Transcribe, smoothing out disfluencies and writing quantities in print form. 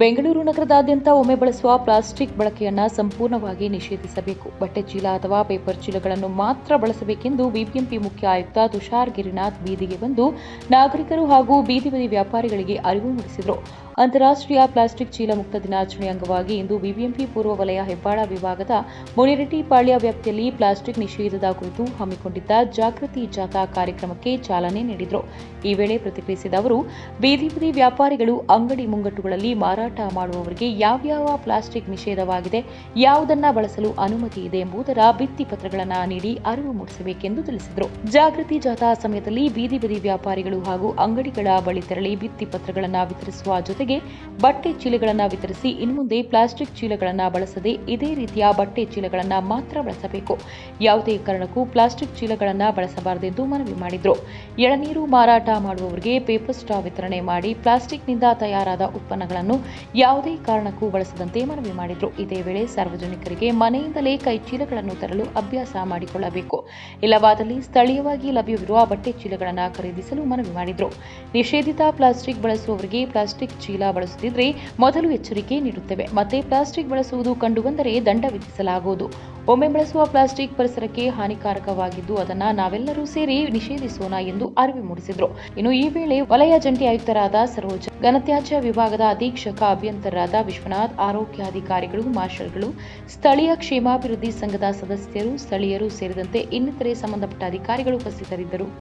ಬೆಂಗಳೂರು ನಗರದಾದ್ಯಂತ ಒಮ್ಮೆ ಬಳಸುವ ಪ್ಲಾಸ್ಟಿಕ್ ಬಳಕೆಯನ್ನು ಸಂಪೂರ್ಣವಾಗಿ ನಿಷೇಧಿಸಬೇಕು. ಬಟ್ಟೆ ಚೀಲ ಅಥವಾ ಪೇಪರ್ ಚೀಲಗಳನ್ನು ಮಾತ್ರ ಬಳಸಬೇಕೆಂದು ಬಿಬಿಎಂಪಿ ಮುಖ್ಯ ಆಯುಕ್ತ ತುಷಾರ್ ಗಿರಿನಾಥ್ ಬೀದಿಗೆ ಬಂದು ನಾಗರಿಕರು ಹಾಗೂ ಬೀದಿ ಬದಿ ವ್ಯಾಪಾರಿಗಳಿಗೆ ಅರಿವು ಮೂಡಿಸಿದರು. ಅಂತಾರಾಷ್ಟ್ರೀಯ ಪ್ಲಾಸ್ಟಿಕ್ ಚೀಲ ಮುಕ್ತ ದಿನಾಚರಣೆ ಅಂಗವಾಗಿ ಇಂದು ಬಿಬಿಎಂಪಿ ಪೂರ್ವ ವಲಯ ಹೆಬ್ಬಾಳ ವಿಭಾಗದ ಮುನಿರೆಡ್ಡಿಪಾಳ್ಯ ವ್ಯಾಪ್ತಿಯಲ್ಲಿ ಪ್ಲಾಸ್ಟಿಕ್ ನಿಷೇಧದ ಕುರಿತು ಹಮ್ಮಿಕೊಂಡಿದ್ದ ಜಾಗೃತಿ ಜಾಥಾ ಕಾರ್ಯಕ್ರಮಕ್ಕೆ ಚಾಲನೆ ನೀಡಿದರು. ಈ ವೇಳೆ ಪ್ರತಿಕ್ರಿಯಿಸಿದ ಅವರು, ಬೀದಿ ಬದಿ ವ್ಯಾಪಾರಿಗಳು ಅಂಗಡಿ ಮುಂಗಟ್ಟುಗಳಲ್ಲಿ ಮಾರಾಟ ಮಾಡುವವರಿಗೆ ಯಾವ್ಯಾವ ಪ್ಲಾಸ್ಟಿಕ್ ನಿಷೇಧವಾಗಿದೆ, ಯಾವುದನ್ನ ಬಳಸಲು ಅನುಮತಿ ಇದೆ ಎಂಬುದರ ಭಿತ್ತಿಪತ್ರಗಳನ್ನು ನೀಡಿ ಅರಿವು ಮೂಡಿಸಬೇಕೆಂದು ತಿಳಿಸಿದರು. ಜಾಗೃತಿ ಜಾಥಾ ಸಮಯದಲ್ಲಿ ಬೀದಿ ಬದಿ ವ್ಯಾಪಾರಿಗಳು ಹಾಗೂ ಅಂಗಡಿಗಳ ಬಳಿ ತೆರಳಿ ಭಿತ್ತಿಪತ್ರಗಳನ್ನು ವಿತರಿಸುವ ಜೊತೆಗೆ ಬಟ್ಟೆ ಚೀಲಗಳನ್ನು ವಿತರಿಸಿ ಇನ್ಮುಂದೆ ಪ್ಲಾಸ್ಟಿಕ್ ಚೀಲಗಳನ್ನು ಬಳಸದೆ ಇದೇ ರೀತಿಯ ಬಟ್ಟೆ ಚೀಲಗಳನ್ನು ಮಾತ್ರ ಬಳಸಬೇಕು, ಯಾವುದೇ ಕಾರಣಕ್ಕೂ ಪ್ಲಾಸ್ಟಿಕ್ ಚೀಲಗಳನ್ನು ಬಳಸಬಾರದೆಂದು ಮನವಿ ಮಾಡಿದರು. ಎಳನೀರು ಮಾರಾಟ ಮಾಡುವವರಿಗೆ ಪೇಪರ್ ಸ್ಟ್ರಾ ವಿತರಣೆ ಮಾಡಿ ಪ್ಲಾಸ್ಟಿಕ್ನಿಂದ ತಯಾರಾದ ಉತ್ಪನ್ನಗಳನ್ನು ಯಾವುದೇ ಕಾರಣಕ್ಕೂ ಬಳಸದಂತೆ ಮನವಿ ಮಾಡಿದರು. ಇದೇ ವೇಳೆ ಸಾರ್ವಜನಿಕರಿಗೆ ಮನೆಯಿಂದಲೇ ಕೈ ಚೀಲಗಳನ್ನು ತರಲು ಅಭ್ಯಾಸ ಮಾಡಿಕೊಳ್ಳಬೇಕು, ಇಲ್ಲವಾದಲ್ಲಿ ಸ್ಥಳೀಯವಾಗಿ ಲಭ್ಯವಿರುವ ಬಟ್ಟೆ ಚೀಲಗಳನ್ನು ಖರೀದಿಸಲು ಮನವಿ ಮಾಡಿದರು. ನಿಷೇಧಿತ ಪ್ಲಾಸ್ಟಿಕ್ ಬಳಸುವವರಿಗೆ ಪ್ಲಾಸ್ಟಿಕ್ ಚೀಲ ಬಳಸುತ್ತಿದ್ದರೆ ಮೊದಲು ಎಚ್ಚರಿಕೆ ನೀಡುತ್ತೇವೆ, ಮತ್ತೆ ಪ್ಲಾಸ್ಟಿಕ್ ಬಳಸುವುದು ಕಂಡುಬಂದರೆ ದಂಡ ವಿಧಿಸಲಾಗುವುದು. ಒಮ್ಮೆ ಬಳಸುವ ಪ್ಲಾಸ್ಟಿಕ್ ಪರಿಸರಕ್ಕೆ ಹಾನಿಕಾರಕವಾಗಿದ್ದು ಅದನ್ನು ನಾವೆಲ್ಲರೂ ಸೇರಿ ನಿಷೇಧಿಸೋಣ ಎಂದು ಅರಿವು ಮೂಡಿಸಿದರು. ಇನ್ನು ಈ ವೇಳೆ ವಲಯ ಜಂಟಿ ಆಯುಕ್ತರಾದ ಸರೋಜ, ಘನತ್ಯಾಜ್ಯ ವಿಭಾಗದ ಅಧೀಕ್ಷಕ ಅಭಿಯಂತರರಾದ ವಿಶ್ವನಾಥ್, ಆರೋಗ್ಯಾಧಿಕಾರಿಗಳು, ಮಾರ್ಷಲ್ಗಳು, ಸ್ಥಳೀಯ ಕ್ಷೇಮಾಭಿವೃದ್ಧಿ ಸಂಘದ ಸದಸ್ಯರು, ಸ್ಥಳೀಯರು ಸೇರಿದಂತೆ ಇನ್ನಿತರೆ ಸಂಬಂಧಪಟ್ಟ ಅಧಿಕಾರಿಗಳು ಉಪಸ್ಥಿತರಿದ್ದರು.